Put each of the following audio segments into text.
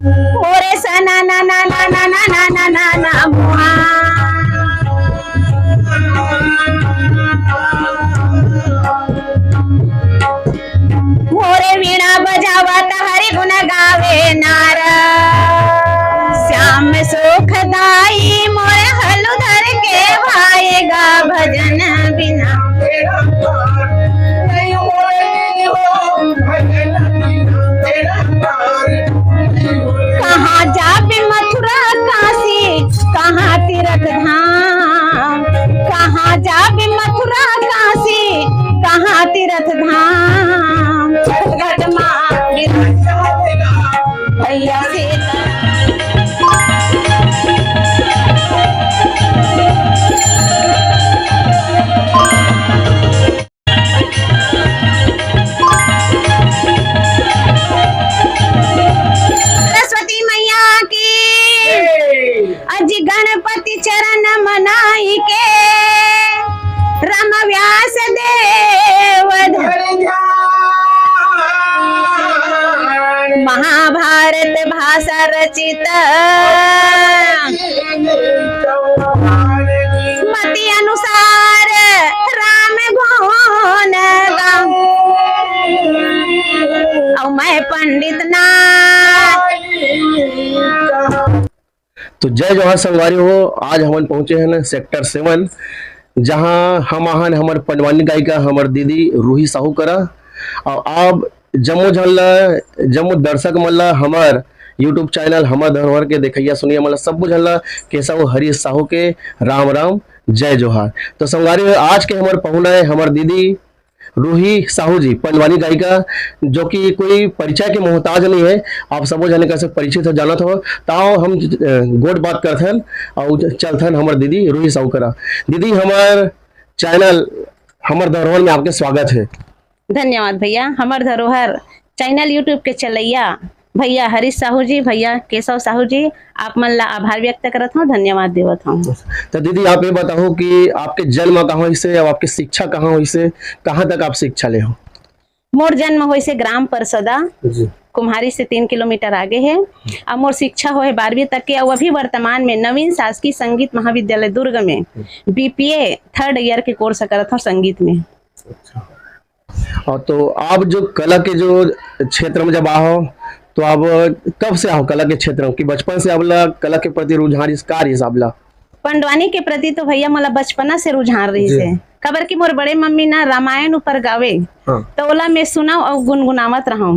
ओरे सना ना ना ना ना ना ना ना ना ना मुआ मोरे वीणा बजावत हरि गुण गावे नार श्याम सुखदाई मोरे हलुधर के भाएगा भजन बिना कहाँ जाबे मथुरा काशी कहाँ तीर्थ धाम कहाँ जाबे मथुरा काशी कहाँ तीर्थ धाम छठ माँ भैया सीता सरस्वती मैया की अजी गणपति चरण मनाई के राम व्यास देव महाभारत भाषा रचित मति अनुसार राम गुण गाऊं और मैं पंडित ना तो जय जवाहर संगवारी हो। आज हम पहुंचे हैं ना सेक्टर 7 जहां हम आहन हमार पंडवानी गायिका हमार दीदी रूही साहू करा और आप जम्मू झल्ला जम्मू दर्शक मल्ला हमार यूट्यूब चैनल हमार धरोहर के देखैया सुनिया मला सब बुझल्ला केशव हरी साहू के राम राम जय जोहार। तो संगवारी आज के हमार पहुना है हमार दीदी रूही साहू जी पंडवानी गायिका जो कि कोई परिचय के मोहताज नहीं है। आप सबो जाने कैसे परिचित हो जानत हो ताओ हम गोट बात करथन और चलथन हमार दीदी रूही साहू करा। दीदी हमार चैनल हमार धरोहर में आपके स्वागत है। धन्यवाद भैया। हमार धरोहर चैनल यूट्यूब के चलैया भैया हरीश साहू जी भैया केशव साहू जी आप मन ला आभार व्यक्त करत हूँ धन्यवाद देवत हूँ। तो दीदी आप ये बताओ कि आपके जन्म कहाँ हुई से और आपकी शिक्षा कहाँ हुई से कहाँ तक आप शिक्षा ले हो? मोर जन्म हुई से ग्राम परसदा कुम्हारी से 3 किलोमीटर आगे है और मोर शिक्षा हो है 12वीं तक के और अभी वर्तमान में नवीन शासकीय संगीत महाविद्यालय दुर्ग में BPA 3rd ईयर के कोर्स करत हूँ संगीत में। और तो आप जो कला के जो क्षेत्र में जब आओ तो आप कब से आओ कला के क्षेत्र में कि बचपन से आपला कला के प्रति रुझान इस कार्य हिसाब ला? पंडवानी के प्रति तो भैया मला बचपना से रुझान रही से खबर की मोर बड़े मम्मी ना रामायण ऊपर गावे तो ओला मैं सुना और गुनगुनावत रहा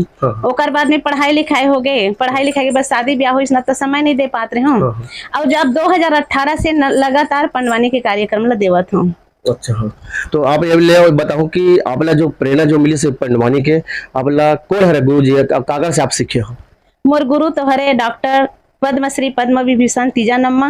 ओकर बाद में पढ़ाई लिखाई हो गए पढ़ाई लिखाई के बाद शादी ब्याह हुई ना तो समय नहीं दे पाते रहे हूँ और जब 2018 से लगातार पंडवानी के कार्यक्रम ला देवत हूँ। अच्छा हाँ। तो आप ये ले बताओ कि आपला जो प्रेरणा जो मिली से पंडवानी के आपला कौन है गुरु जी कागर से आप सीखे हो? मोर गुरु तो हरे डॉक्टर पद्मश्री पद्म विभूषण तीजा नम्मा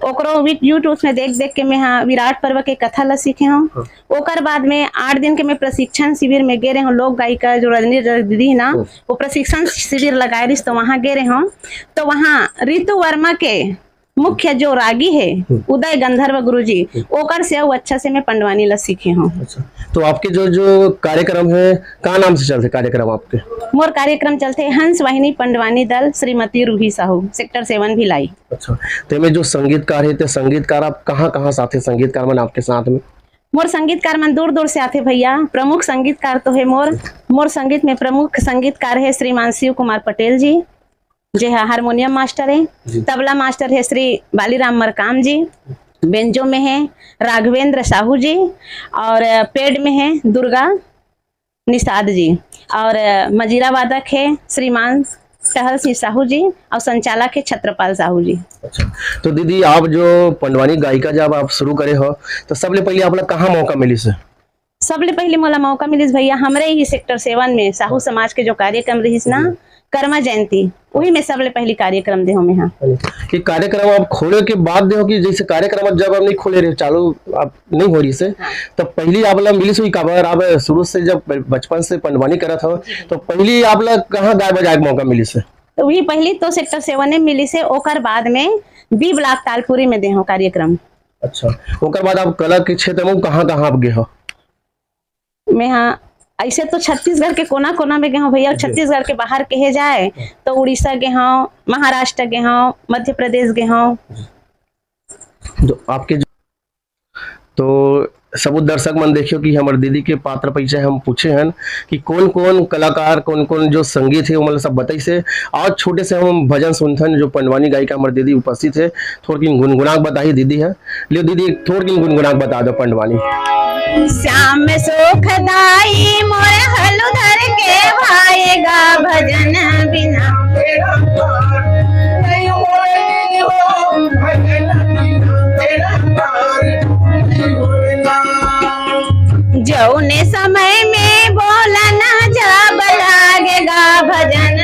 ओकरो यूट्यूब में देख देख के मैं हाँ विराट पर्व के कथा ला सीखे हूँ। ओकर बाद में 8 दिन के मैं प्रशिक्षण शिविर में गे रहे हूँ लोक गायिका जो रजनी दीदी ना वो प्रशिक्षण शिविर लगाए रही तो वहाँ गे रहे हूँ तो वहाँ ऋतु वर्मा के मुख्य जो रागी है उदय गंधर्व गुरुजी ओकर से अच्छा से मैं पंडवानी ला सीखे हूँ। अच्छा। तो आपके जो जो कार्यक्रम है का नाम से चलते कार्यक्रम आपके? मोर कार्यक्रम चलते हंस वाहिनी पंडवानी दल श्रीमती रूही साहू सेक्टर 7 भिलाई। अच्छा। तो में जो संगीतकार है तो संगीतकार आप कहाँ साथ है संगीतकार मन आपके साथ में? मोर संगीतकार मन दूर दूर से आते भैया। प्रमुख संगीतकार तो है मोर संगीत में प्रमुख संगीतकार है श्रीमान शिव कुमार पटेल जी जो है हारमोनियम मास्टर है तबला मास्टर है श्री बालीराम मरकाम जी बेंजो में है राघवेंद्र साहू जी और पेड में है दुर्गा निषाद जी और मजीरा वादक है श्रीमान टहल सिंह साहू जी और संचालक है छत्रपाल साहू जी। अच्छा। तो दीदी आप जो पंडवानी गायिका जब आप शुरू करे हो तो सबले पहले आपला कहाँ मौका मिली से? सबले पहले मोला मौका मिलिस भैया हमरे ही सेक्टर 7 में साहू समाज के जो कार्यक्रम रहीस ना कर्मा जयंती वही में सबले पहली कार्यक्रम दे हो में। हाँ कि कार्यक्रम आप खोले के बाद दे हो कि जैसे कार्यक्रम जब आप नहीं खोले रहे चालू आप नहीं हो रही से तो पहली आप लोग मिली सुई खबर आप शुरू से जब बचपन से पंडवानी करा था तो पहली आप लोग कहाँ गाय बजाए मौका मिली से? तो वही पहली तो सेक्टर 7 में मिली से ओकर बाद में बी ब्लॉक तालपुरी में दे हो कार्यक्रम। अच्छा। ओकर बाद आप कला के क्षेत्र में कहाँ आप गए हो? मैं हाँ ऐसे तो छत्तीसगढ़ के कोना कोना में गए हूँ भैया, छत्तीसगढ़ के बाहर कहे जाए तो उड़ीसा गए हूँ, महाराष्ट्र गए हूँ, मध्य प्रदेश गए हूँ। जो आपके तो सब दर्शक मन देखियो कि हमारे दीदी के पात्र परिचय हम पूछे हैं कि कौन कौन कलाकार कौन कौन जो संगीत है वो मतलब सब बताई से। आज छोटे से हम भजन सुनथन जो पंडवानी गायिका हमारे दीदी उपस्थित है, थोड़ी गुनगुनाक बताई दीदी है। लियो दीदी थोड़ी गुनगुनाक बता दो पंडवानी। श्याम सुखदाई मोर हलुधर के भाएगा भजन बिना जौने समय में बोला ना जब लागेगा भजन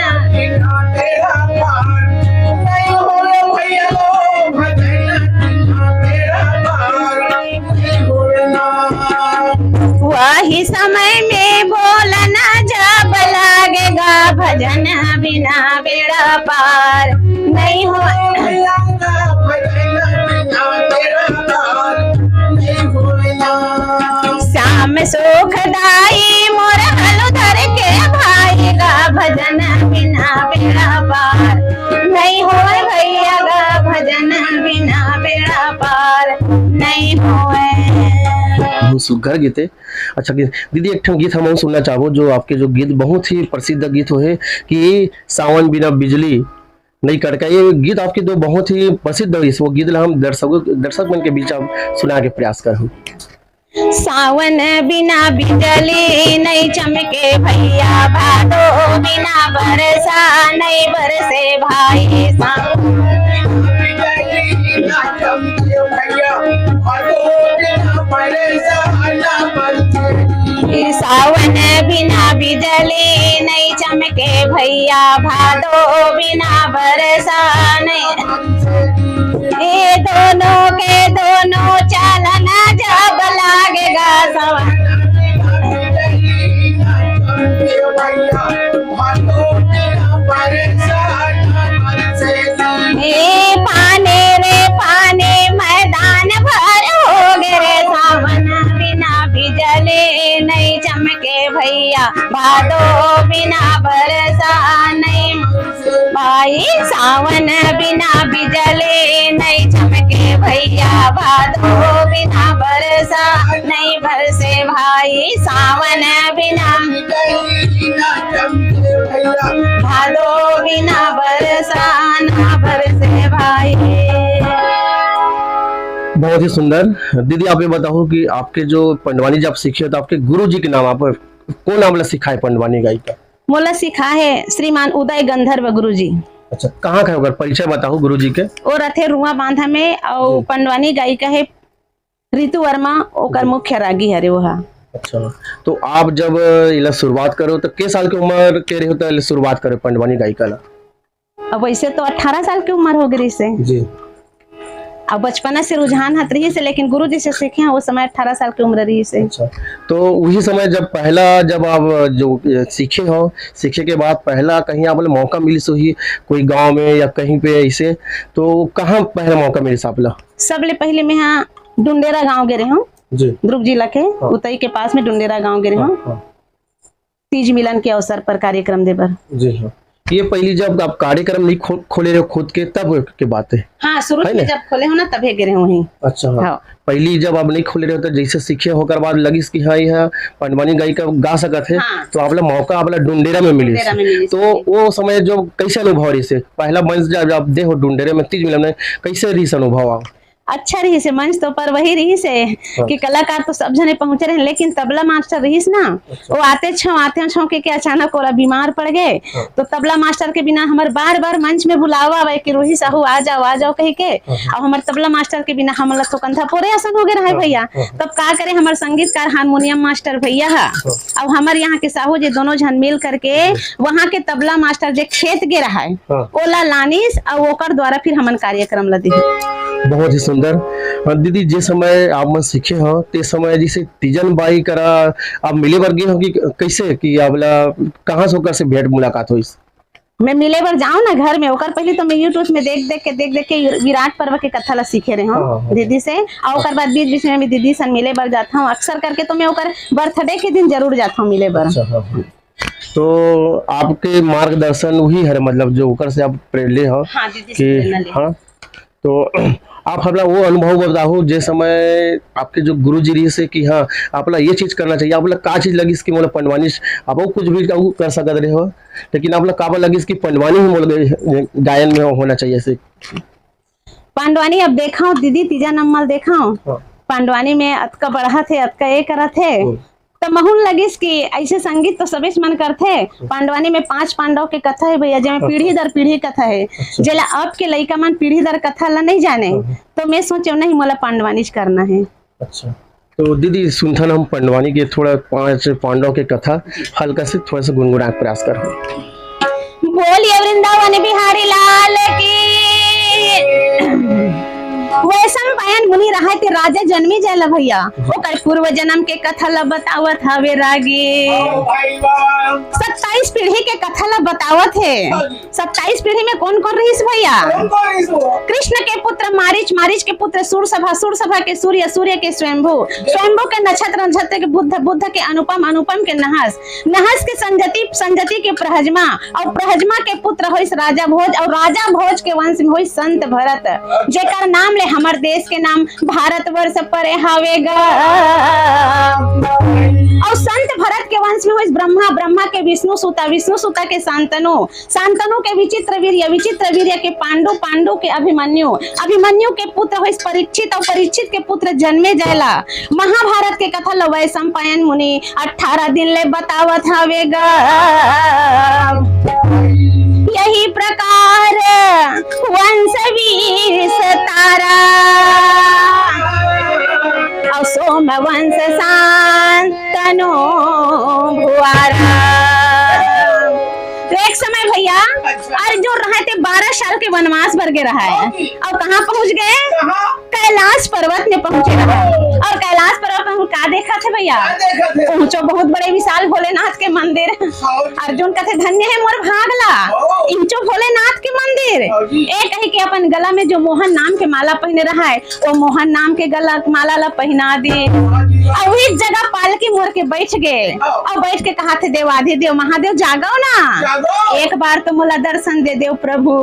वही समय में बोला ना जब लागेगा भजन बिना बेड़ा पार नहीं हो। श्याम सुखदाई मोर हलुधर के भाएगा भजन बिना बेड़ा पार नहीं होए भैया गा भजन बिना बेड़ा पार नहीं होए। सुघर गीत है। अच्छा दीदी एक गीत हम सुनना चाहो जो आपके जो गीत बहुत ही प्रसिद्ध गीत है कि सावन बिना बिजली नहीं कड़का, ये गीत आपके दो बहुत ही प्रसिद्ध है। वो गीत हम दर्शक मन के बीच आप सुना के प्रयास कर। सावन बिना बिजली नहीं चमके भैया, भादो बिना बरसा नहीं बरसे भाई। सावन बिना बिजली नहीं चमके भैया, भादो बिना बरसा नहीं। ये दोनों के दोनों चालना जब लागेगा सवन पाने रे पाने मैदान भर हो गए सावन बिना बिजली नहीं चमके भैया, भादो बिना बरसा नहीं भाई। सावन बिना बिजली नहीं चमके भैया, भादो बिना बरसा नहीं बरसे भाई। सावन बिना भादो बिना बरसा ना बरसे भाई। बहुत ही सुंदर। दीदी आप ये बताओ कि आपके जो पंडवानी जब सीखे तो आपके गुरु जी के नाम आप कौन नाम सिखाए पंडवानी गायिका? मोला सिखा है श्रीमान उदय गंधर्व गुरु जी। अच्छा कहाँ का होगा परिचय बताओ गुरु जी के? वो रथे रुआ बांधा में और पंडवानी गायिका है ऋतु वर्मा, ओकर मुख्य रागी हरे वहा। अच्छा तो आप जब इला शुरुआत करो तो के साल की उम्र के रहे हो तो शुरुआत करो पंडवानी गायिका ला? अब वैसे तो 18 साल की उम्र हो गई से जी। अब बचपना से रुझान हाथ रही से, लेकिन गुरु जी से सीखे हैं वो समय 18 साल की उम्र रही से। अच्छा तो वही समय जब आप जो सीखे हो, सीखे के बाद पहला कहीं आप मौका मिली सो ही कोई गांव में या कहीं पे ऐसे, तो कहाँ पहला मौका मिली सापला? सबले पहले मैं यहाँ डुंडेरा गांव गिरे हूँ जी, ध्रुव जिला के उतई के पास में डुंडेरा गांव गिरे हूँ। तीज मिलन के अवसर पर कार्यक्रम दे पर। जी हाँ। ये पहली जब आप कार्यक्रम नहीं खोले रहे खुद के तब के बात है? हाँ शुरू में जब खोले हो ना तभी गिरे वहीं। अच्छा हाँ। पहली जब आप नहीं खोले रहे तो जैसे सीखे होकर बाद लगी कि हाँ यह पंडवानी गायिका गा सकत है। हाँ। तो आप मौका आप डुंडेरा में मिली तो वो समय जो कैसे अनुभव रही से पहला मंच जब आप दे हो डुंडेरे में तीज मिलन में कैसे रही अनुभव? आप अच्छा रही से मंच तो पर वही रही से कि कलाकार तो सब जने पहुंचे रहे, लेकिन तबला मास्टर रही ना वो आते छो के अचानक ओरा बीमार पड़ गए। तो तबला मास्टर के बिना हमारे बार बार मंच में बुलावा आवे कि रोही साहू आ जाओ कह के। और हमारे तबला मास्टर के बिना हम तो कंधा पोरे आसन हो गए रहे भैया। तब का करे हमारे संगीतकार हारमोनियम मास्टर भैया है अब हमारे यहाँ के साहू जी दोनों जन मिल करके वहाँ के तबला मास्टर जो खेत गे रहा है ओला लानीस और ओकर द्वारा फिर हमन कार्यक्रम लदी। बहुत ही सुंदर। दीदी जिस समय आप मन सीखे हो ते समय जैसे तीजन बाई करा आप मिले वर्गी हो कि कैसे कि आप कहाँ से होकर से भेंट मुलाकात हुई? मैं मिले बार जाऊं ना घर में ओकर पहले तो मैं यूट्यूब में देख देख के विराट पर्व के कथा ला सीखे रहे हूँ दीदी से, और ओकर बाद बीच बीच में मैं दीदी सन मिले बार जाता हूँ अक्सर करके, तो मैं ओकर बर्थडे के दिन जरूर जाता हूँ मिले बार। तो आपके मार्गदर्शन वही है, मतलब जो ओकर से आप प्रेरित हो? हाँ दीदी से प्रेरणा ले। हाँ, तो आप हमरा वो अनुभव बताओ जे समय आपके जो गुरु जी रही से कि हाँ आपला ये चीज करना चाहिए, आपला का चीज लगी कि मोला पंडवानी आप कुछ भी कर सकते रहे हो, लेकिन आपला का लगी कि पंडवानी ही मोला गायन में होना चाहिए से? पांडवानी अब देखा हूँ दीदी, तीजा नंबर देखा हूँ पांडवानी में अतका बढ़ा थे अतका ये करा थे, तो महून लगिस कि ऐसे संगीत तो सबे मन करते। पांडवानी में 5 पांडव के कथा है भैया, जिसमें पीढ़ी दर पीढ़ी कथा है, जेला अब के लड़का मन पीढ़ी दर कथा ला नहीं जाने, तो मैं सोचे नहीं मोला पांडवानी करना है। अच्छा, तो दीदी सुनथन हम पांडवानी के थोड़ा 5 पांडव के कथा हल्का से थोड़ा सा गुनगुनाने का प्रयास कर। बोलिए वृंदावन बिहारी लाल की। वैसम पायन मुनि रहा थे राजा जन्मी जाला भैया, ओकर पूर्व जन्म के कथा ला बतावत हवे रागी। 27 पीढ़ी के कथा ला बतावत है। 27 पीढ़ी में कौन कौन रहीस भैया? कृष्ण के पुत्र मारीच, मारीच के पुत्र सूरसभा, सूरसभा के सूर्य, सूर्य के स्वयंभू, स्वयंभू के नक्षत्र, नक्षत्र के बुद्ध, बुद्ध के अनुपम, अनुपम के नहस, नहस के संजति, संजति के प्रहजमा, और प्रहजमा के पुत्र होइस राजा भोज, और राजा भोज के वंश में होइस संत भरत, जेकर नाम ले हमर देश के नाम भारतवर्ष परे हवेगा। और संत भरत के वंश में होइस ब्रह्मा, ब्रह्मा के विष्णु सुता, विष्णु सुता के शांतनु, शांतनु के विचित्र वीर्य, विचित्र वीर्य के पांडु, पांडु के अभिमन्यु, अभिमन्यु के पुत्र होइस परीक्षित, और परीक्षित के पुत्र जन्मे जायला। महाभारत के कथा ल वैशंपायन मुनि 18 दिन ले बतावत हवेगा। यही प्रकार वंश विस्तारा, और सोम वंश शांतनु भुआरा। तो एक समय भैया अर्जुन रहे थे 12 साल के वनवास भर के रहा है, और कहाँ पहुंच गए? कैलाश पर्वत में पहुंचे रहा। और कैलाश पर्वत में का देखा थे भैया? पहुंचो बहुत बड़े विशाल भोलेनाथ के मंदिर। अर्जुन कहते धन्य है मोर भागला, इंचो भोलेनाथ के मंदिर। एक कही के अपन गला में जो मोहन नाम के माला पहने रहा है, वो मोहन नाम के गला माला ला पहना दी, और वही जगह पालकी मोड़ के बैठ गए, और बैठ के कहा थे देवाधिदेव महादेव जागो ना, एक बार तो मोला दर्शन दे दो प्रभु।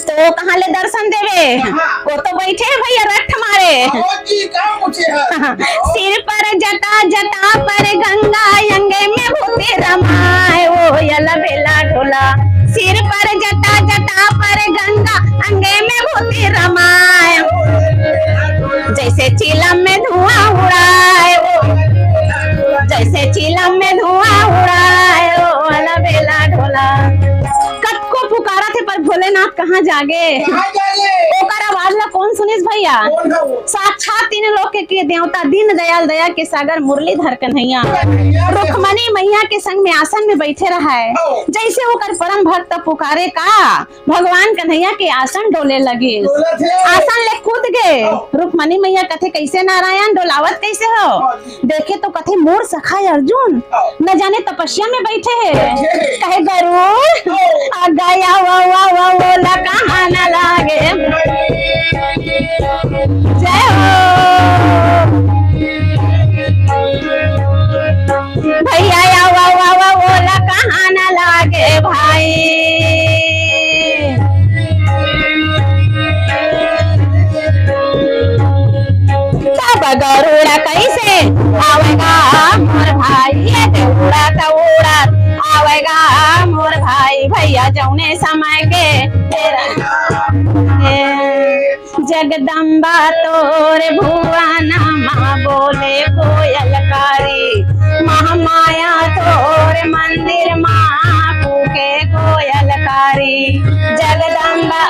तो कहाँ ले दर्शन देवे? वो तो बैठे भैया रथ मारे। सिर पर जटा, जटा पर गंगा, अंगे में भूते रमाए, वो यला बेला ढोला। सिर पर जटा, जटा पर गंगा, अंगे में भूते रमाए, जैसे चिलम में धुआं उड़ाए, जैसे चिलम में धुआं उड़ाए, वो यला बेला ढोला। कब को पुकारा थे पर भोलेनाथ कहाँ जागे? ओकर आवाज ला कौन सुनिस भैया? साक्षात 3 लोक के देवता दीन दयाल, दया के सागर मुरलीधर कन्हैया, रुक्मणी मैया के संग में आसन में बैठे रहा है। जैसे होकर परम भक्त पुकारे का, भगवान कन्हैया के आसन डोले लगे, आसन ले कूद गए। रुक्मणी मैया कथे कैसे नारायण डोलावत कैसे हो? देखे तो कथे मोर सखा अर्जुन न जाने तपस्या में बैठे है। कहे गरुड़ आ गया वो कहाँ न लागे। जय हो भैया वो कहाँ न लागे भाई। तब गरुड़ कैसे आवेगा मोर भाई, ये देवड़ा का उड़ा आवेगा मोर भाई। भैया जौने समय के जगदम्बा तोर भुवन माँ बोले कोयलकारी, महामाया तोर मंदिर माँ पूके कोयलकारी। जगदम्बा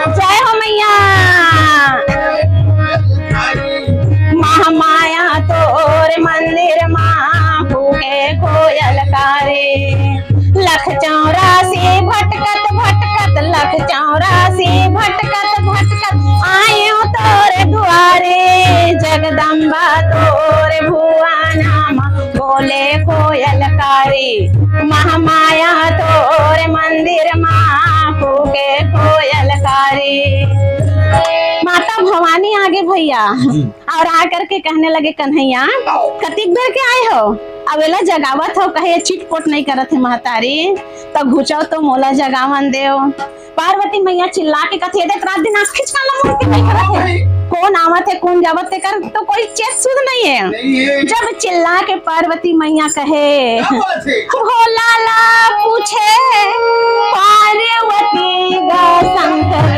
जय हो मैया, महामाया तोर मंदिर माँ पूके कोयलकारी। लख 84 भटकत भटकत, लख 84 भटकत भटकत आयो तोरे दुआरे। जगदम्बा तोरे भुवन बोले कोयलकारी, महामाया तोर मोरे मंदिर माँ फूके कोयलकारी। माता भवानी आगे भैया और आकर के कहने लगे कन्हैया कतिक देर के आए हो, अवेला जगावत हो, कहे चिटपोट नहीं करत है महतारी, तो घुचाओ तो मोला जगावन देव। पार्वती मैया चिल्ला के कथे देख रात दिन आँख खिंच के मुड़ के नहीं करत है, कौन आवत है कौन जावत है कर तो कोई चेत सुध नहीं है। जब चिल्ला के पार्वती मैया कहे भोला ला पूछे पार्वती गा शंकर,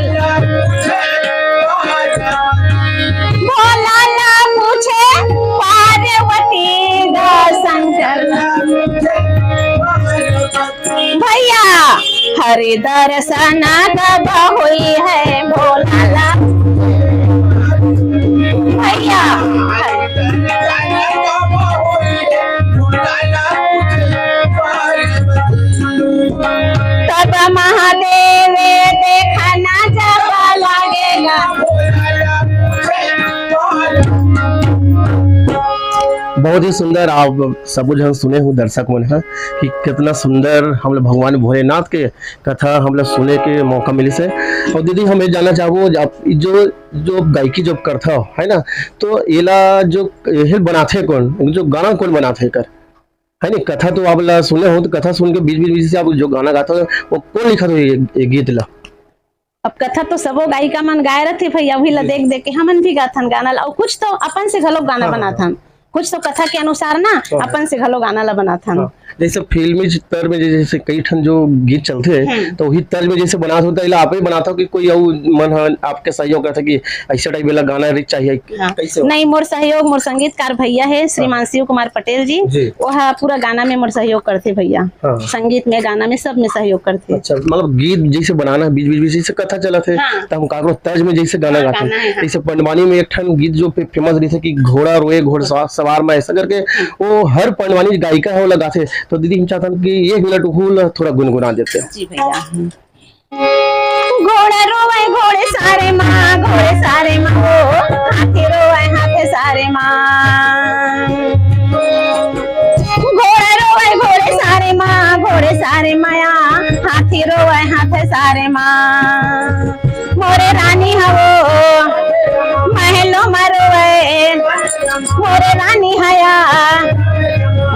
भोला ला पूछे पार्वती गा शंकर। भैया हरि दर्शन कब हुई है भोला ला भैया। तब महादेव देखना जब लगेगा। बहुत ही सुंदर आप सब जन सुने हो दर्शक मन है कि कितना सुंदर हम लोग भगवान भोलेनाथ के कथा हम लोग सुने के मौका मिली से। और दीदी हम ये जानना चाहूँ जो जो गायकी जो करता है ना, तो एला जो हिल बनाते कौन, जो गाना कौन बनाते कर है ना, कथा तो आप ला सुने हो, तो कथा सुन के बीच बीच से आप जो गाना गाता हो वो कौन लिखा था ये गीत ला? अब कथा तो सबो गायिका मन गाय रहे भैया, वही ला देख देख के हमन भी गाथन गाना ला, और कुछ तो अपन से घलो गाना बनाथन, कुछ तो कथा के अनुसार ना अपन से घलो गाना ला बनाथन। जैसे फिल्मी तर में जैसे कई ठन जो गीत चलते हैं तो वही तर्ज में जैसे बनाता होता है, आप ही बनाता हो कि कोई और मन आपके सहयोग करता कि ऐसा टाइप वाला गाना चाहिए? कैसे नहीं, मोर सहयोग मोर संगीतकार भैया है श्रीमान शिव कुमार पटेल जी, वह पूरा गाना में मोर सहयोग करते भैया, संगीत में गाना में सब में सहयोग करते। अच्छा, मतलब गीत जैसे बनाना बीच बीच जैसे कथा चला थे तो हम काकरो तर्ज में जैसे गाना गाते हैं। जैसे पंडवानी में एक ठन गीत जो फेमस रही थे कि घोड़ा रोए घोड़सवार में, ऐसा करके वो हर पंडवानी गायिका है वो लगाते। तो दीदी हम चाहते हैं कि 1 मिनट वो थोड़ा गुनगुना देते हैं। जी भैया। घोड़ा रोए घोड़े सारे माँ, घोड़े सारे माँ, हाथी रोए हाथे सारे माँ। घोड़ा रोए घोड़े सारे माँ, घोड़े सारे माया, हाथी रोए हाथे सारे माँ। मोरे रानी हवो महलो मरोए, मोरे रानी हया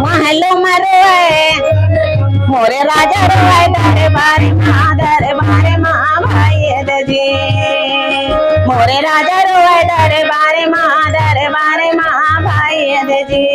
महलो मरोए, मोरे राजा रोए दरबारे माँ भाई जी, मोरे राजा रोए दरबारे माँ भाई जी।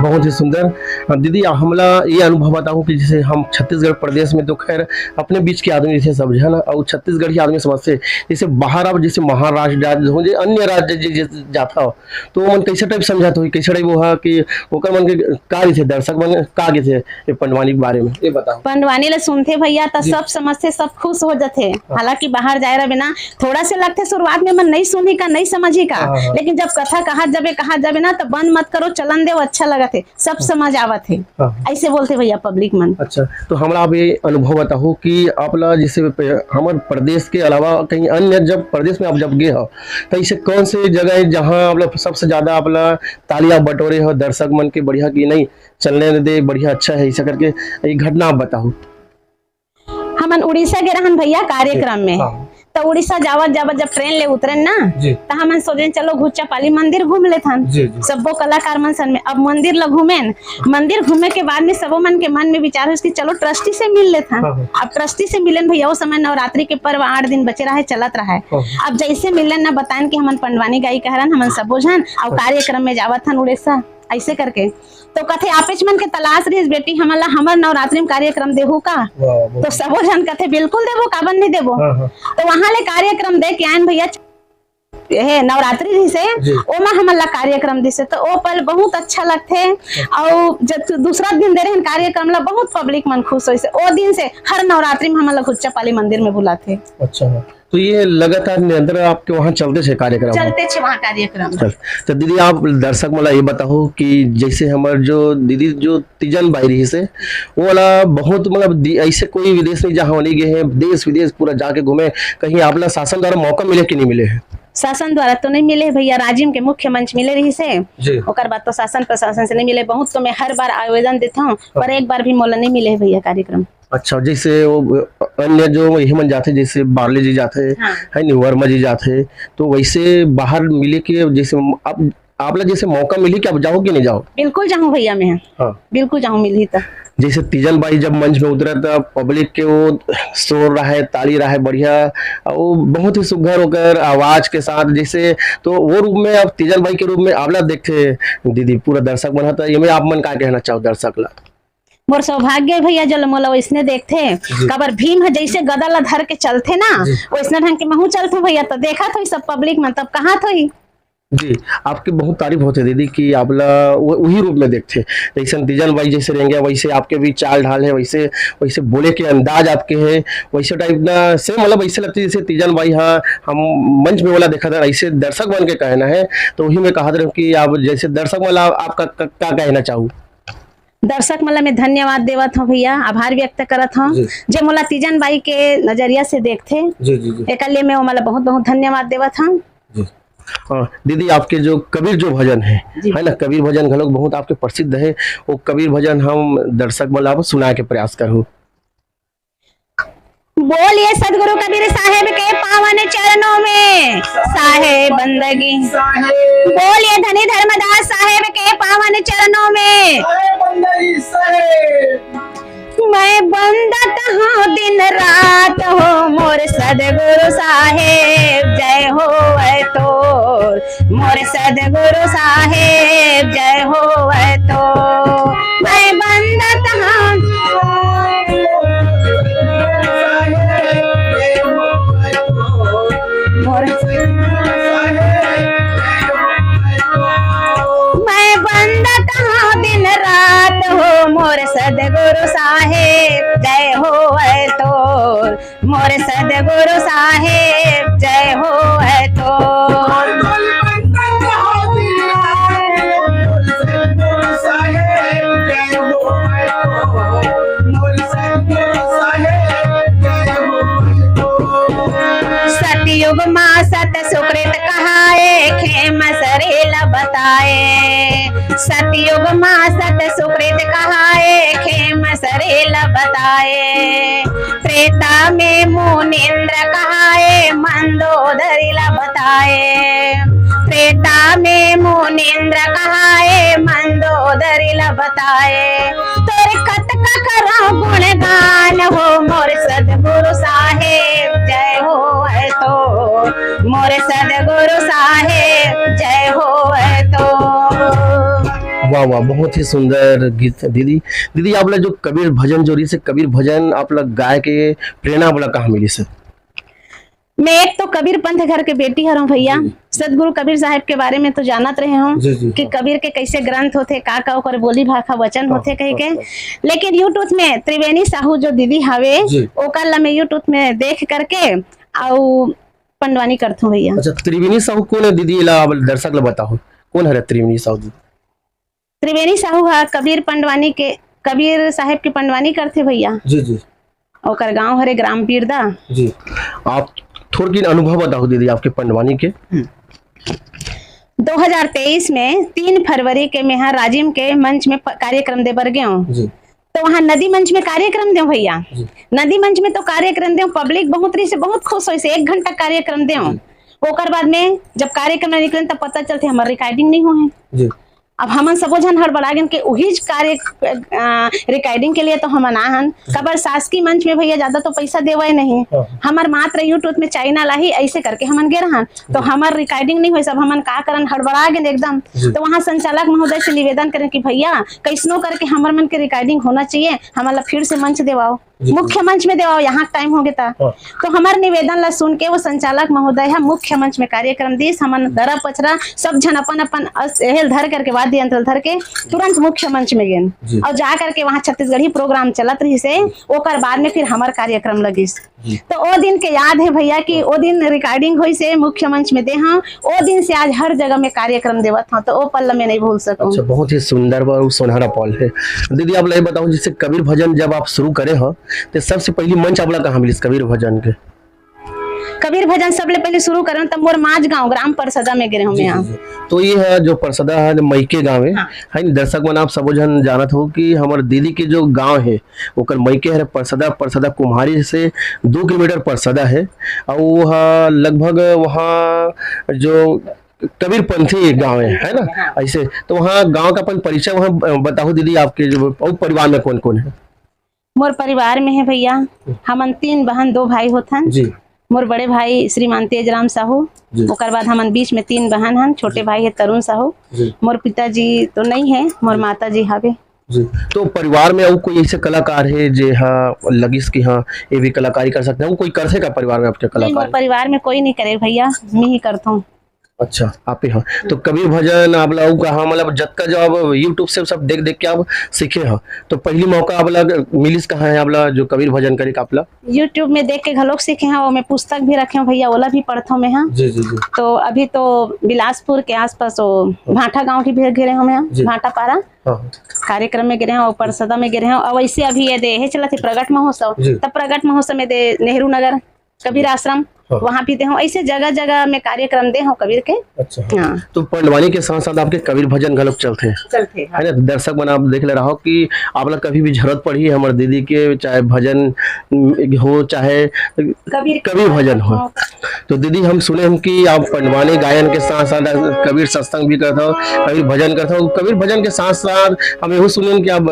बहुत ही सुंदर। दीदी हमला ये अनुभव बताऊं कि जैसे हम छत्तीसगढ़ प्रदेश में तो खैर अपने बीच के आदमी थे सब है ना, और छत्तीसगढ़ के आदमी समझते जैसे बाहर अब जैसे महाराष्ट्र हो जे अन्य राज्य जाता हो तो मन कैसे टाइप समझाते हो, कैसे टाइप वो है कि ओकर मन के का थे दर्शक मन का थे ये पंडवानी के बारे में ये बताओ। पंडवानी ले सुनते भैया तो सब समझते, सब खुश हो जाते। हालांकि बाहर जाए रहे ना थोड़ा से लगते शुरुआत में मन नहीं सुनी का नहीं समझी का, लेकिन जब कथा कहा जाबे ना तो बंद मत करो चलन दे अच्छा लगा थे, सब समझ आवत है, ऐसे बोलते भैया पब्लिक मन। अच्छा, तो हमरा आप ये अनुभव बताओ कि आप ला जैसे हमारे प्रदेश के अलावा कहीं अन्य जब प्रदेश में आप जब गए हो तो ऐसे कौन से जगह है जहाँ आप लोग सबसे ज्यादा आप ला तालियां बटोरे हो दर्शक मन के बढ़िया की नहीं चलने दे बढ़िया अच्छा है ऐसा करके एक घटना आप बताओ। हमन उड़ीसा के रहन भैया कार्यक्रम में, तो उड़ीसा जावत जावत जब ट्रेन ले उतरन ना तो हमन सोचे चलो घुच्चापाली मंदिर घूम लेथन सबो कलाकार मन सन में। अब मंदिर ला घूमेन, मंदिर घूमे के बाद में सबो मन के मन में विचार कि चलो ट्रस्टी से मिल लेथन। अब ट्रस्टी से मिलन भैया वो समय नवरात्रि के पर्व 8 दिन बचे रहा है चलत रहा है। अब जैसे मिलन ना बताएं कि हमन पंडवानी गाई कहरन हमन सबो जन और कार्यक्रम में जावत हन उड़ीसा ऐसे करके, तो कथे आपेच मन के तलाश रही बेटी हमला हमर नवरात्रि में कार्यक्रम देहु का, तो सबो जन कथे बिल्कुल देबो काबन नहीं देबो। तो वहां ले कार्यक्रम दे के आयन भैया हे नवरात्रि से ओमा हमला कार्यक्रम दिसे तो ओ पल बहुत अच्छा लगथे। और जब दूसरा दिन दे रहे कार्यक्रम ला बहुत पब्लिक मन खुश होइसे। ओ दिन से हर नवरात्रि में हमला घुच्चापाली मंदिर में बुलाथे। अच्छा, तो ये लगातार निरंतर आपके वहाँ चलते छे कार्यक्रम? चलते छे वहाँ कार्यक्रम। चल तो दीदी आप दर्शक मला ये बताओ कि जैसे हमार जो दीदी जो तीजन बाई रही से वो वाला बहुत मतलब ऐसे कोई विदेश नहीं जहाँ नहीं गए हैं, देश विदेश पूरा जाके घूमे, कहीं आपला शासन द्वारा मौका मिले कि नहीं मिले है? शासन द्वारा तो नहीं मिले भैया, राजिम के मुख्य मंच मिले रही से जी। ओकर बाद तो शासन प्रशासन से नहीं मिले। बहुत तो मैं हर बार आवेदन देता हूँ पर एक बार भी मोला नहीं मिले भैया कार्यक्रम। अच्छा, जैसे वो अन्य जो हेमन जाते जैसे बार्ले जी जाते हाँ। है नहीं, वर्मा जी जाते, तो वैसे बाहर मिले कि जैसे अब आपला जैसे मौका मिली कि आप जाओ कि नहीं जाओ? बिल्कुल जाऊँ भैया मैं। हाँ। बिल्कुल जाऊँ मिली तो। जैसे तीजन बाई जब मंच में उतरा था, पब्लिक के वो शोर रहा है, ताली रहा है बढ़िया, वो बहुत ही सुघर होकर आवाज के साथ, जैसे तो वो रूप में अब तीजन बाई के रूप में आपला देखते दीदी पूरा दर्शक बना था, ये में आप मन का कहना चाहो दर्शक ला? मोर सौभाग्य है भैया जो मोला वैसने देखते कबर भीम है जैसे गदा ला धर के चलते ना वैसने ढंग के महू चलते भैया, तो देखा थी सब पब्लिक में, तब कहाँ थी जी। आपकी बहुत तारीफ होती दीदी कि आपला वही रूप में देखते, जैसे तीजन बाई जैसे रहेंगे वैसे आपके भी चाल ढाल है, वैसे वैसे बोले के अंदाज आपके है, वैसे टाइप ना से मतलब ऐसे लगती है जैसे तीजन बाई हाँ हम मंच में वाला देखा था, ऐसे दर्शक बन के कहना है, तो वही मैं कहा था कि आप जैसे दर्शक वाला आपका क्या कहना चाहूँ? दर्शक मला मैं धन्यवाद देवत हूँ भैया, आभार व्यक्त करत हूँ जो मोला तीजन बाई के नजरिया से देखते। जी जी जी। एक लिए मैं मला बहुत बहुत धन्यवाद देवत हूँ। दीदी आपके जो कबीर जो भजन है ना, कबीर भजन घलोक बहुत आपके प्रसिद्ध है, वो कबीर भजन हम दर्शक मला आप सुना के प्रयास करूँ। बोलिए सदगुरु कबीर साहेब के पावन चरणों में साहेब बंदगी, बोलिए धनी धर्मदास साहेब के पावन चरणों में मैं बंदत हूँ दिन रात हो मोर सदगुरु साहेब जय हो तो मोर सदगुरु साहेब जय हो तो मैं बंदत हूँ दिन रात हो मोर सदगुरु साहेब जय हो तो मोर सदगुरु साहेब जय हो तो सतयुग माँ सत सुकृत कहाए खेम सरेल बताए, सतयुग माँ सत सुकृत कहाए खेम सरेल बताए, त्रेता में मुनिंद्र कहाए मंदोदरी बताए, त्रेता में मुनिंद्र कहाए मंदोदरी बताए, तोरे कत का करो गुणगान हो मोर सदगुरु साहेब जय हो तो मोर सदगुरु साहेब जय हो तो। वाह वाह, बहुत ही सुंदर गीत दीदी। दीदी आप जो कबीर भजन जोड़ी से कबीर भजन आप गाय के प्रेरणा वाला कहाँ मिली सर? मैं एक तो कबीर पंथ घर के बेटी हूँ भैया, सदगुरु कबीर साहब के बारे में तो जानत रहे हूँ कि कबीर के कैसे ग्रंथ होते, का ओकर बोली भाखा वचन होते कह के, लेकिन यूट्यूब में त्रिवेणी साहू जो दीदी हवे ओकर ला मैं यूट्यूब में देख करके आउ पंडवानी करता हूँ भैया। अच्छा, त्रिवेणी साहू कौन है दीदी? ला दर्शक ला बताओ कौन है त्रिवेणी साहू? त्रिवेणी साहू है कबीर पंडवानी के, कबीर साहब की पंडवानी करते भैया। जी जी। ओकर गांव हरे ग्राम पीरदा। जी। आप थोड़ी अनुभव बताओ दीदी आपके पंडवानी के। 2023 में 3 फरवरी के मैं यहाँ राजिम के मंच में कार्यक्रम दे बर गए, तो वहाँ नदी मंच में कार्यक्रम दे भैया। नदी मंच में तो कार्यक्रम दे, पब्लिक बहुत रही से बहुत खुश हो से 1 घंटा कार्यक्रम दे। ओकर बाद में जब कार्यक्रम निकले तब पता चलते हमारे रिकॉर्डिंग नहीं हुए। अब हमन सबो जन हड़बड़ा गन के वही कार्य रिकॉर्डिंग के लिए तो हम आहन कबर शासकीय मंच में भैया ज्यादा तो पैसा देवे नहीं, हमार मात्र यूट्यूब में चाइना लाही ऐसे करके हमन गे रहन, तो हमार रिकॉर्डिंग नहीं हुई। सब हमन का करन हड़बड़ा गए एकदम। तो वहाँ संचालक महोदय से निवेदन करें कि भैया कैसनो करके हमार मन के रिकॉर्डिंग होना चाहिए, हमारा फिर से मंच देवाओ। मुख्य मंच में देवा यहाँ टाइम हो गया हाँ। तो हमार निवेदन ला सुन के वो संचालक महोदय है मुख्य मंच में कार्यक्रम दी हमन दरा पचरा सब जन अपन अपन हेल धर करके वाद्य यंत्र धर के तुरंत मुख्य मंच में गेन जी। और जा करके वहाँ छत्तीसगढ़ी प्रोग्राम चलत रही से ओकर बाद में फिर हमार कार्यक्रम लगिस तो ओ दिन के याद है भैया कि ओ दिन रिकॉर्डिंग हुई से मुख्य मंच में दे हाँ ओ दिन से आज हर जगह में कार्यक्रम देवत हाँ तो ओ पल में नहीं भूल सकूं। अच्छा, बहुत ही सुंदर और सुनहरा पल है। दीदी आप ये बताओ जैसे कबीर भजन जब आप शुरू करे हो तो सबसे पहली मंच आपला कहाँ मिली कबीर भजन के? कबीर भजन सबले पहले शुरू करें तब मोर माज गांव ग्राम परसदा में गिरे हम यहाँ तो ये है जो परसदा है जो मैके गाँव है हाँ। है न, दर्शक मन आप सब जन जानत हो कि हमारे दीदी के जो गांव है ओकर मैके है परसदा। परसदा कुम्हारी से 2 किलोमीटर परसदा है और वह लगभग वहाँ जो कबीर पंथी गाँव है ना ऐसे। तो वहाँ गांव का अपन परिचय वहाँ बताओ दीदी, आपके जो और परिवार में कौन कौन है? मोर परिवार में है भैया हमन 3 बहन 2 भाई होथन जी मोर बड़े भाई श्रीमान तेजराम साहू जी। ओकर बाद हमन बीच में 3 बहन हन छोटे भाई है तरुण साहू जी मोर पिताजी तो नहीं है मोर माता जी हावे। जी। तो परिवार में और कोई ऐसे कलाकार है जो हाँ लगिस कि हाँ ये भी कलाकारी कर सकते हैं, कोई कर सके परिवार में आपके नहीं मोर कलाकार? परिवार में कोई नहीं करे भैया मैं ही करता हूँ। अच्छा आप ही हाँ। तो कबीर भजन आप लोग कहा मतलब जब का जो आप यूट्यूब से सब देख देख के आप सीखे हो तो पहली मौका आप लोग मिलिस कहाँ है आप लोग जो कबीर भजन करे आप लोग? यूट्यूब में देख के घलोक सीखे हैं और मैं पुस्तक भी रखे हूँ भैया ओला भी पढ़ता हूँ मैं हाँ। जी जी जी। तो अभी तो बिलासपुर के आसपास वो भाटा गांव की भी गिरे हम यहाँ जी। भाटा पारा हाँ कार्यक्रम में गिरे हैं और परसदा में गिरे हैं और वैसे अभी ये दे है चला थे प्रगट महोत्सव जी। तब प्रगट महोत्सव में दे नेहरू नगर कबीर आश्रम हाँ। वहाँ भी दे हूँ ऐसे जगह जगह में कार्यक्रम दे हूँ कबीर के। अच्छा हाँ तो पंडवानी के साथ साथ आपके कबीर भजन घलोक चलते हैं चलते है ना? दर्शक बना आप देख ले रहा हो कि आप लोग कभी भी जरूरत पड़ी है हमारे दीदी के चाहे भजन हो चाहे कबीर भजन हो तो दीदी हम सुने हम कि आप पंडवानी गायन के साथ साथ कबीर सत्संग भी करते हो कबीर भजन करते हो। कबीर भजन के साथ साथ हम यही सुने कि आप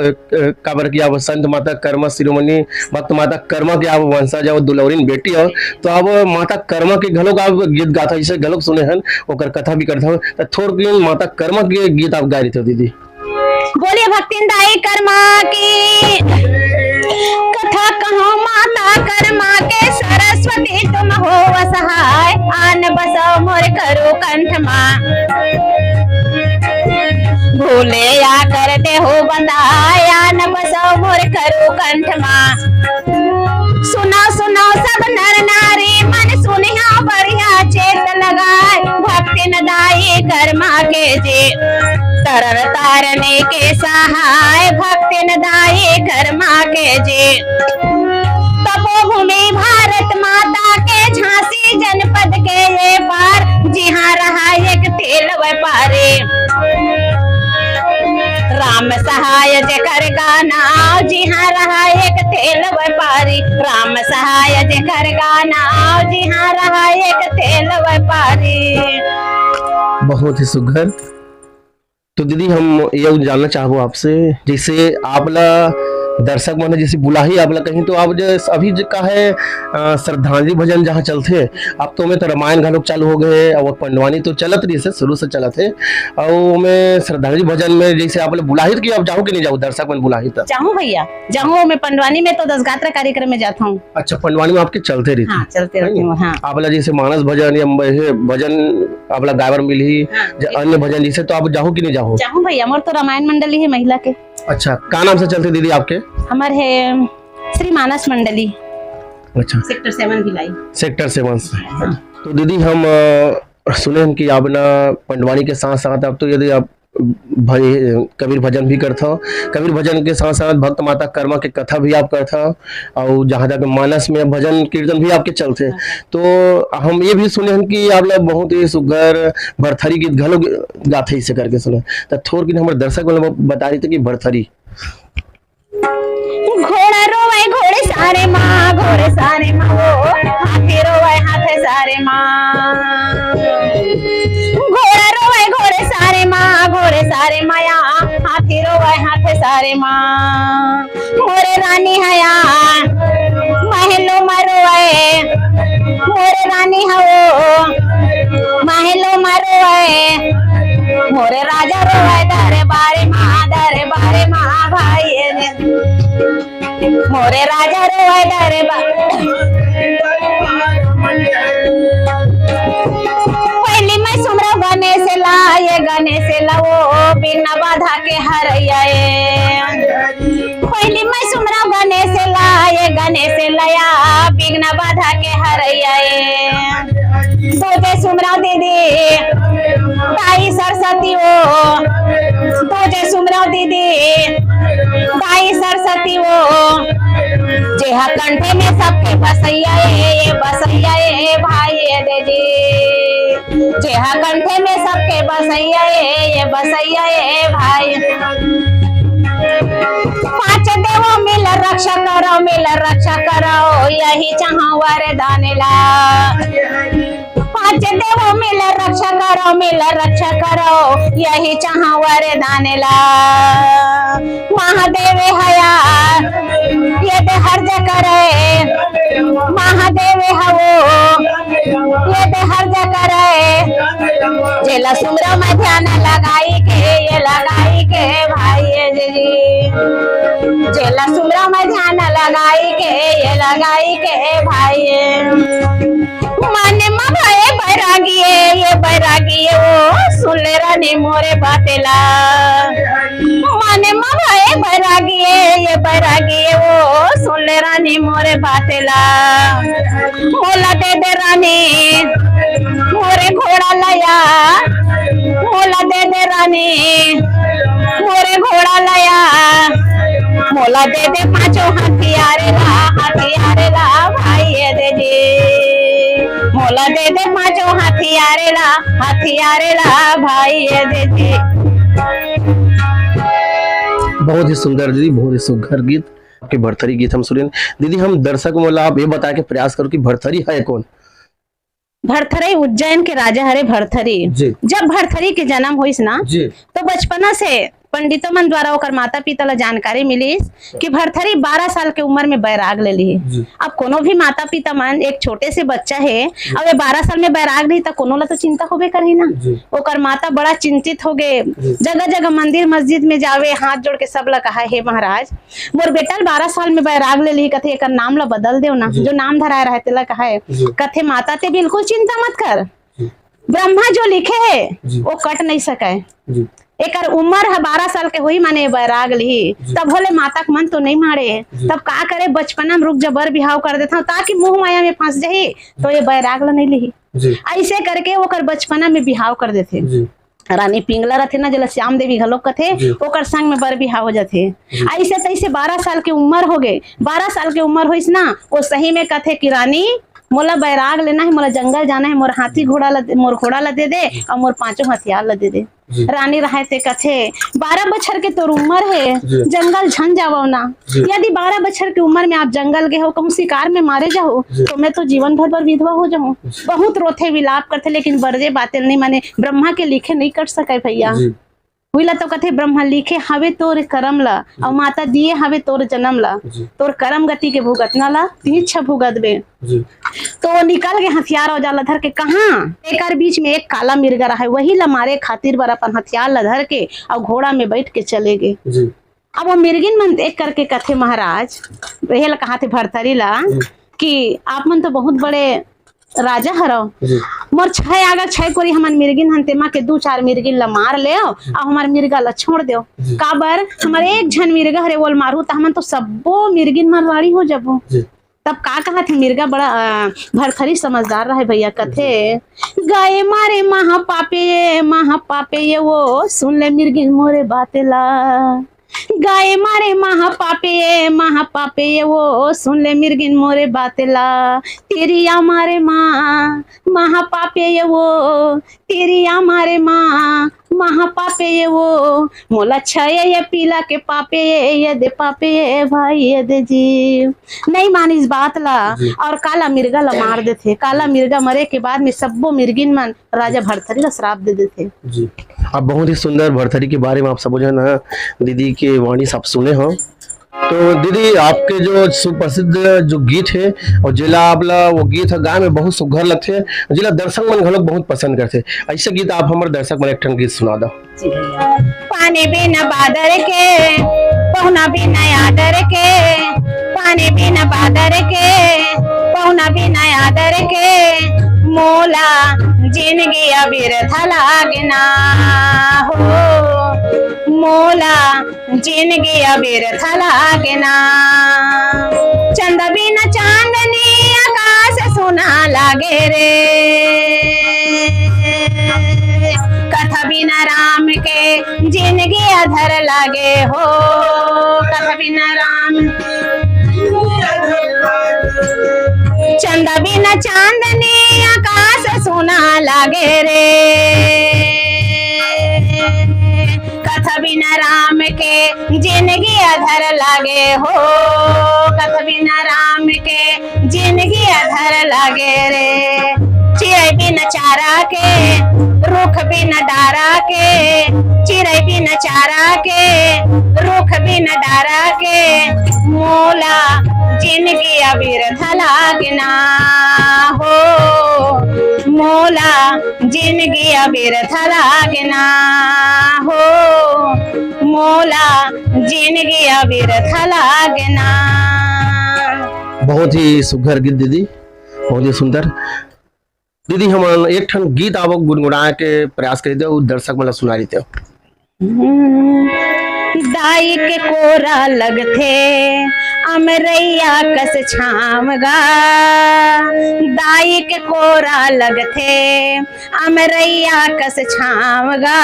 काबर की आप संत माता कर्मा शिरोमणि भक्त माता कर्मा की आप वंशज हो दुलौरीन बेटी हो तो आप माता कर्मा के घलोक आप गीत गाता जैसे घलोक सुने हन ओकर कथा भी करता हो तो थोड़ी माता कर्मा के गीत आप गा रही थे दीदी। बोलिए भक्तिन दाई कर्मा की कथा कहो माता कर्मा के सरस्वती तुम हो असहाय आन बसो मोर करो कंठ माँ भूले या करते हो बंदाय आन बसो मोर करो कंठ माँ सुना सुना सब नर नारी मन सुनिया बढ़िया चेत लगाए भक्ति नदाई कर्मा के जे तरर तारने के सहाय भक्ति नदाई कर्मा के जे तपोभूमि भारत माता के झांसी जनपद के ये पार जहाँ रहा एक तेल व्यापारी राम सहाय जेकर गाना जहाँ रहा एक तेल व्यापारी राम सहाय जेकर गाना जहाँ रहा एक तेल व्यापारी। बहुत ही सुघर। तो दीदी हम ये जानना चाहूँ आपसे जैसे आपला दर्शक मन जैसे बुलाही आपला कहीं तो आप जो अभी जो का है श्रद्धांजलि भजन जहाँ चलते अब तो में तो रामायण घलोक चालू हो गए और पंडवानी तो चलत रही से शुरू से चलत है और मैं श्रद्धांजलि भजन में जैसे आप बुलाही कि आप जाओ कि नहीं जाओ दर्शक मन बुलाही तक? जाऊँ भैया जाऊँ मैं पंडवानी में तो 10 गात्रा कार्यक्रम में जाता हूँ। अच्छा पंडवानी में आपके चलते रहते? हाँ चलते रहते हैं। हाँ आपला जैसे मानस भजन या भजन आपला गायबर मिली अन्य भजन जैसे तो आप जाओ कि नहीं जाओ? जाऊँ भैया मोर तो रामायण मंडली है महिला के। अच्छा क्या नाम से चलते दीदी आपके? हमारे है श्री मानस मंडली। अच्छा सेक्टर 7 भिलाई। सेक्टर 7 से। तो दीदी हम सुने हम कि आप ना पंडवानी के साथ साथ आप तो यदि आप कबीर भजन भी करता हो कबीर भजन के साथ साथ भक्त माता कर्मा के कथा भी आप करता हो और जहाँ तक मानस में भजन कीर्तन भी आपके चलते तो हम ये भी सुने हम कि आप लोग बहुत ही सुघर भरथरी गीत घलो गाथे इसे करके सुने तो थोड़ी कि हमारे दर्शक वाले बता रही थे कि भरथरी घोड़ा रोवे घोड़े सारे माँ वो हाथी रोवे हाथे सारे माँ घोड़ा रोवे घोड़े सारे माया हाथी रोवे हाथे सारे माँ मोरे रानी हया महलो मरोए मोरे रानी हो महलो मरोए मोरे राजा रोए दरबारे माँ भाई मोरे राजा रोए डरे पहली मैं सुमरा गणेश ला, ये गणेश ला वो बिना बाधा के हरैया। पहली मैं सुमरा गणेश ला, ये गणेश लया बिना बाधा के हरैया। तुझे सुमरा दीदी ताई सरस्वती वो, तुझे सुमरा दीदी ताई सरस्वती वो, जेहा कंठे में सबके बसैया ये बसैया ये भाई दे जी, जेहा कंठे में सबके बसैया ये बसैया ये भाई। पांच देवो मिल रक्षा करो, मिल रक्षा करो, यही चाहूं वरदान ला। पांच देवो मिल रक्षा करो, मिल रक्षा करो, यही चाहूं वरदान ला। महादेव हया ये दे हर्ज करे, महादेव हवो ये दे हर्ज करे, जेला सुमरा में ध्यान लगाई के ये लगाई के भाई जी, जेला सुमरा में ध्यान लगाई के ये लगाई के भाई। मन में भय बैरागिए ये बैरागिए वो, सुन ले रानी मोरे बातेला। मन में भय बैरागिए ये बैरागिए वो, सुन ले रानी मोरे बातेला। मोला दे दे रानी मोरे घोड़ा लया, मोला दे दे रानी मोरे घोड़ा लया, मोला दे दे पांचों हथियारे ला भाई दे जी, मोला दे दे पांचों हथियारे ला भाई दे जी। बहुत ही सुंदर दीदी, बहुत ही सुघर गीत आपके भरथरी गीत हम सुने। दीदी हम दर्शक मोला आप ये बता के प्रयास करो कि भरथरी है कौन? भरथरी उज्जैन के राजा हरे भरथरी। जब भरथरी के जन्म हुईस ना तो बचपना से पंडितों मन द्वारा ओकर माता पिता ला जानकारी मिली कि भरथरी 12 साल के उम्र में बैराग ले ली। अब कोनो भी माता पिता मन एक छोटे से बच्चा है अब 12 साल में बैराग नहीं तो कोनो ला तो चिंता होबे करही ना। ओकर माता बड़ा चिंतित हो गए, जगह जगह मंदिर मस्जिद में जावे हाथ जोड़ के सब ला कहा हे महाराज मोर बेटा 12 साल में बैराग ले ली, कथे एकर नाम ला बदल देव ना, जो नाम धराए रहे तेला कहा है। कथे माता ते बिल्कुल चिंता मत कर, ब्रह्मा जो लिखे है वो कट नहीं सके। एकर उम्र है 12 साल के हुई माने बैराग ली, तब भोले माता के मन तो नहीं मारे, तब का करे बचपना में रुक जबर बिहाव कर देता ताकि मुंह माया में फंस जाही तो ये बैराग ला नहीं ली। ऐसे करके ओकर बचपना में बिहाव कर देते। रानी पिंगला रहते ना जला श्याम देवी घलोक कथे ओकर संग में बर बिहाव हो जाते। ऐसे तैसे 12 साल के उम्र हो गए, 12 साल के उम्र होइस ना वो सही में कथे कि रानी मोला बैराग लेना है, मोला जंगल जाना है, मोर हाथी घोड़ा मोर घोड़ा ला दे दे और मोर 5 हथियार ला दे दे। रानी रहे ते कथे 12 बछर के तोर उम्र है, जंगल झन जाओ ना। यदि 12 बछर की उम्र में आप जंगल गए हो कहूँ शिकार में मारे जाओ तो मैं तो जीवन भर विधवा हो जाऊँ। बहुत रोथे विलाप करते लेकिन बरजे बातें नहीं माने, ब्रह्मा के लिखे नहीं कर सके भैया। हुईला तो कथे ब्रह्मा लिखे हवे तोर करम ला और माता दिए हवे तोर जन्म ला, तोर करम गति के भुगतना ला तीछ भुगतबे। तो निकल गए हथियार और जाला धर के कहाँ एक बीच में एक काला मिर्गा रहा है, वही ला मारे खातिर बर अपन हथियार ला धर के और घोड़ा में बैठ के चले गए। अब वो मिर्गिन मन देख करके कथे महाराज रहे कहा थे भरथरी ला कि आप मन तो बहुत बड़े राजा हरो, मोर 6 अगर 6 कोरी हमन मिर्गिन हन तेमा के 2-4 मिर्गिन ला मार ले और हमार मिर्गा ला छोड़ दो। काबर हमारे एक झन मिर्गा हरे बोल मारू तो हमन तो सबो मिर्गिन मारवाड़ी हो जाबो। तब का कहा थे मिर्गा बड़ा भरथरी समझदार रहे भैया। कथे गाय मारे महापापे ये वो सुन ले मिर्गिन मोरे बातेला, गाय मारे महापापे ये वो सुन ले मिर्गिन मोरे बातेला। तेरी मारे माँ महापापे ये वो, तेरी मारे माँ महापापे ये वो, मोला छाया ये पीला के पापे ये दे पापे ये भाई ये दे जी। नहीं मानी इस बात ला और काला मिर्गा ला मार देते। काला मिर्गा मरे के बाद में सबो मिर्गिन मन राजा भरथरी ला श्राप दे देते। जी आप बहुत ही सुंदर भरथरी के बारे में आप सब जो है ना दीदी के वाणी सब सुने हो। तो दीदी आपके जो सुप्रसिद्ध जो गीत है और जिला आपला वो गीत है गाय में बहुत सुघर लगते हैं, जिला दर्शक मन घलोक बहुत पसंद करते। ऐसे गीत आप हमारे दर्शक मन एक ठन गीत सुना दो। पानी बिना बादर के पहुना बिना आदर के पानी बिना बादर के पौना बिना आदर के मोला जिंदगी बिरथा लागना हो मोला जिंदगी बिरथा लागना चंदा बिना चांदनी आकाश सुना लागे रे कथा बिना राम के जिंदगी अधर लागे हो कथा बिना राम चंदा बिना चांदनी आकाश सोना लागे रे कथा बिना राम के जिंदगी अधर लागे हो कथा बिना राम के जिंदगी अधर लागे रे चिड़ै बिना चारा के रुख बिना डारा के चिड़ै बिना चारा के रुख बिना डारा के मोला जिंदगी बिरथा लागना हो मोला जिंदगी बिरथा लागना हो मोला जिंदगी बिरथा लागना। बहुत ही सुघर गीत दीदी, बहुत ही सुंदर दीदी। हम एक ठन गीत आवक गुनगुनाए के प्रयास कर दे दर्शक मतलब सुना रही थे। दाई के कोरा लगथे अमरैया कस छामगा दाई के कोरा लगथे अमरैया कस छामगा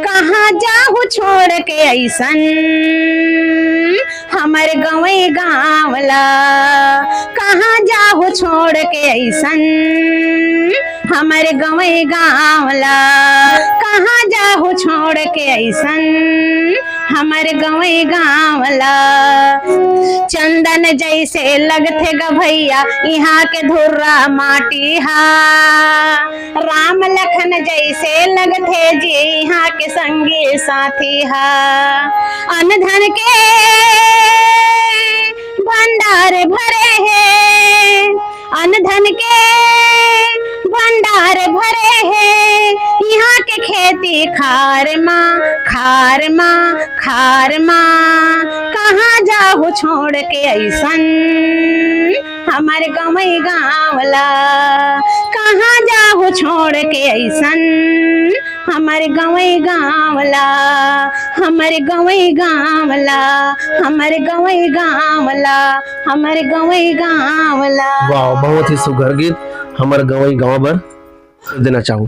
कहाँ जाहू छोड़ के ऐसन हमर गवई गाँवला कहाँ जाहू छोड़ के ऐसन हमर गवई गाँवला कहाँ जाहू छोड़ के ऐसन हमर गवई गाँवला चंदन जैसे लगथे ग भैया यहाँ के धुर्रा माटी हा राम लखन जैसे लगथे जी यहाँ के संगी साथी हा अनधन के भंडार भरे हैं अनधन के भंडार भरे हैं यहाँ के खेती खार माँ खार माँ खार माँ कहाँ जाहू छोड़ के ऐसन हमारे गवई गाँवला कहाँ जाहू छोड़ के ऐसन हमारे गवई गाँवला हमारे गवई गाँवला हमारे गवई गाँवला हमारे गवई गाँवला। वाह, बहुत ही सुघर गीत हमारे गवई गाँव पर देना चाहूँ।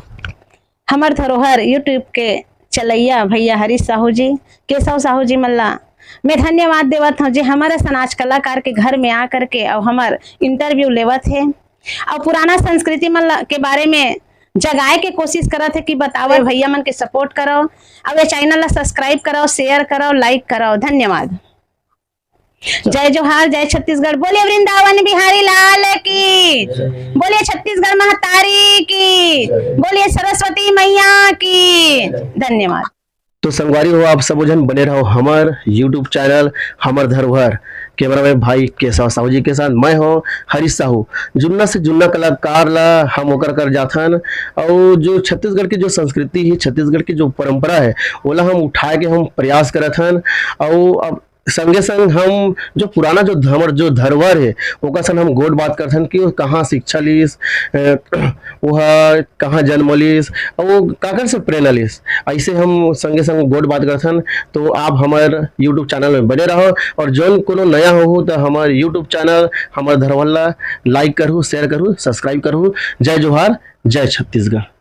हमार धरोहर यूट्यूब के चलैया भैया हरीश साहू जी केशव साहू जी मल्ला मैं धन्यवाद देवत हूँ जी हमारे समाज कलाकार के घर में आ करके और हमार इंटरव्यू लेवत है और पुराना संस्कृति मल्ला के बारे में जगाए के कोशिश करत है कि बतावे भैया मन के सपोर्ट करो और ये चैनल ला सब्सक्राइब करो शेयर करो लाइक करो। धन्यवाद। जय जोहार, जय छत्तीसगढ़, बोलिए वृंदावन बिहारी लाल की, बोलिए छत्तीसगढ़ महतारी की, बोलिए सरस्वती मैया की। धन्यवाद। तो संगवारी हो आप सब जन बने रहो हमार यूट्यूब चैनल हमार धरोहर। कैमरामैन भाई केशव साहू जी के साथ मैं हूँ हरीश साहू। जुन्ना से जुन्ना कलाकार ला हम ओकर कर जाथन और जो छत्तीसगढ़ की जो संस्कृति है छत्तीसगढ़ की जो परंपरा है ओला हम उठाए के हम प्रयास करत हन और अब संगे संग हम जो पुराना जो धरोहर है ओका संग हम गोड बात करते हैं कि वो कहाँ शिक्षा लीस वह कहाँ जन्म लीस और वो काकर से प्रेरणा लीस ऐसे हम संगे संग गोड बात करते हैं। तो आप हमारे यूट्यूब चैनल में बने रहो और जो कोनो नया हो तो हमारे यूट्यूब चैनल हमारे धरोहर लाइक करूँ शेयर करूँ सब्सक्राइब करूँ। जय जोहार, जय छत्तीसगढ़।